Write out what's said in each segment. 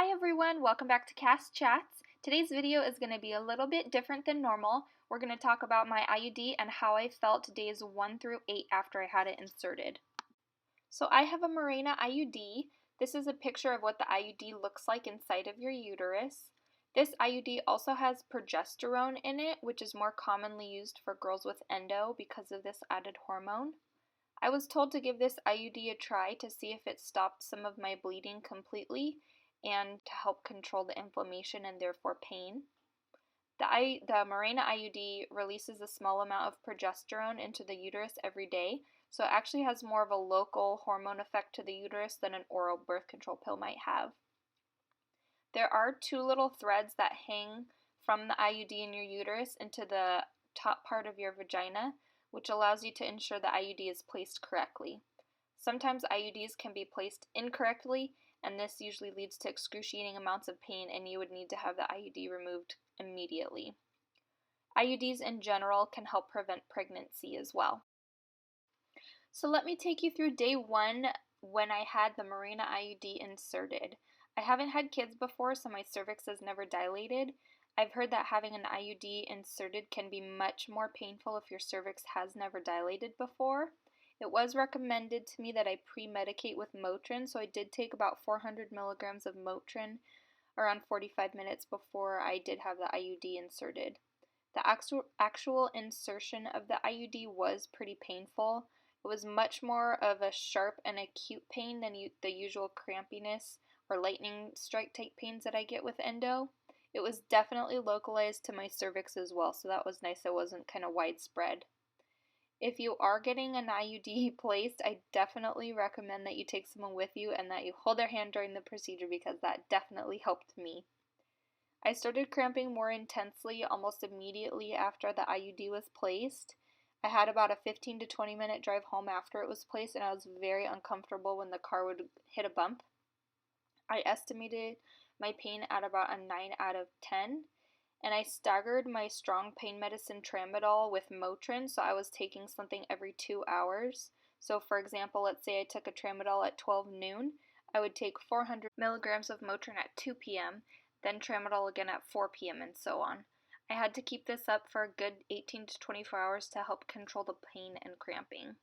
Hi everyone, welcome back to Kass Chats. Today's video is going to be a little bit different than normal. We're going to talk about my IUD and how I felt days 1 through 8 after I had it inserted. So I have a Mirena IUD. This is a picture of what the IUD looks like inside of your uterus. This IUD also has progesterone in it, which is more commonly used for girls with endo because of this added hormone. I was told to give this IUD a try to see if it stopped some of my bleeding completely and to help control the inflammation and therefore pain. The Mirena IUD releases a small amount of progesterone into the uterus every day, so it actually has more of a local hormone effect to the uterus than an oral birth control pill might have. There are two little threads that hang from the IUD in your uterus into the top part of your vagina, which allows you to ensure the IUD is placed correctly. Sometimes IUDs can be placed incorrectly, and this usually leads to excruciating amounts of pain, and you would need to have the IUD removed immediately. IUDs in general can help prevent pregnancy as well. So let me take you through day 1 when I had the Mirena IUD inserted. I haven't had kids before, so my cervix has never dilated. I've heard that having an IUD inserted can be much more painful if your cervix has never dilated before. It was recommended to me that I pre-medicate with Motrin, so I did take about 400 milligrams of Motrin around 45 minutes before I did have the IUD inserted. The actual insertion of the IUD was pretty painful. It was much more of a sharp and acute pain than the usual crampiness or lightning strike type pains that I get with endo. It was definitely localized to my cervix as well, so that was nice. It wasn't kind of widespread. If you are getting an IUD placed, I definitely recommend that you take someone with you and that you hold their hand during the procedure because that definitely helped me. I started cramping more intensely almost immediately after the IUD was placed. I had about a 15 to 20 minute drive home after it was placed, and I was very uncomfortable when the car would hit a bump. I estimated my pain at about a 9 out of 10. And I staggered my strong pain medicine tramadol with Motrin, so I was taking something every 2 hours. So for example, let's say I took a tramadol at 12 noon, I would take 400 milligrams of Motrin at 2 p.m., then tramadol again at 4 p.m., and so on. I had to keep this up for a good 18 to 24 hours to help control the pain and cramping.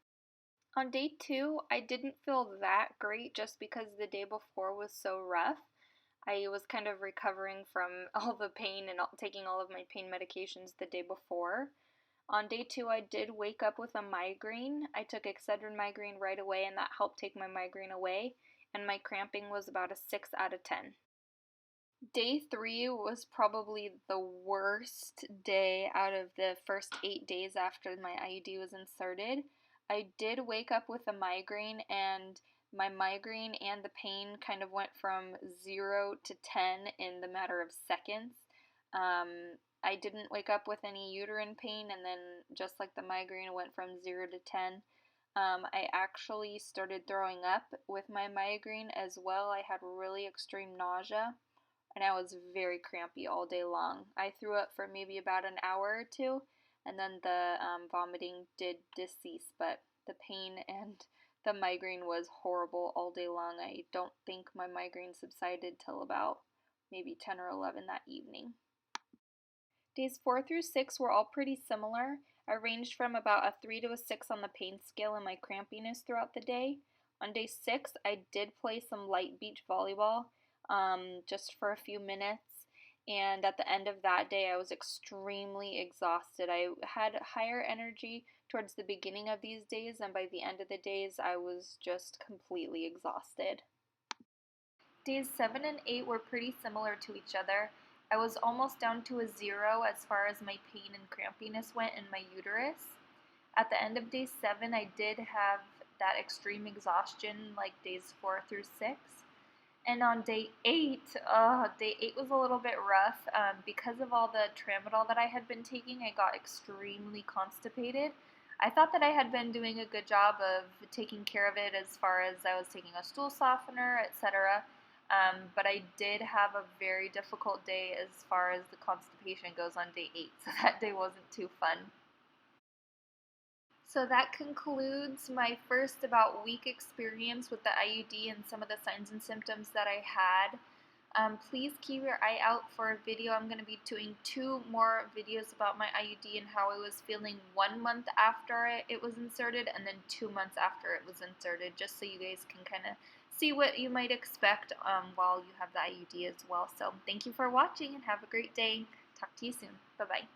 On day 2, I didn't feel that great just because the day before was so rough. I was kind of recovering from all the pain and taking all of my pain medications the day before. On day 2, I did wake up with a migraine. I took Excedrin migraine right away, and that helped take my migraine away, and my cramping was about a 6 out of 10. Day 3 was probably the worst day out of the first 8 days after my IUD was inserted. I did wake up with a migraine, and my migraine and the pain kind of went from 0 to 10 in the matter of seconds. I didn't wake up with any uterine pain, and then just like the migraine, it went from 0 to 10. I actually started throwing up with my migraine as well. I had really extreme nausea, and I was very crampy all day long. I threw up for maybe about an hour or two, and then the vomiting did decease, but the pain and the migraine was horrible all day long. I don't think my migraine subsided till about maybe 10 or 11 that evening. Days 4 through 6 were all pretty similar. I ranged from about a 3 to a 6 on the pain scale and my crampiness throughout the day. On day 6, I did play some light beach volleyball just for a few minutes. And at the end of that day, I was extremely exhausted. I had higher energy towards the beginning of these days, and by the end of the days, I was just completely exhausted. Days 7 and 8 were pretty similar to each other. I was almost down to a 0 as far as my pain and crampiness went in my uterus. At the end of day 7, I did have that extreme exhaustion like days 4 through 6. And on day 8 was a little bit rough. Because of all the tramadol that I had been taking, I got extremely constipated. I thought that I had been doing a good job of taking care of it as far as I was taking a stool softener, etc. But I did have a very difficult day as far as the constipation goes on day 8, so that day wasn't too fun. So that concludes my first about week experience with the IUD and some of the signs and symptoms that I had. Please keep your eye out for a video. I'm going to be doing 2 more videos about my IUD and how I was feeling 1 month after it was inserted, and then 2 months after it was inserted, just so you guys can kind of see what you might expect while you have the IUD as well. So thank you for watching and have a great day. Talk to you soon. Bye-bye.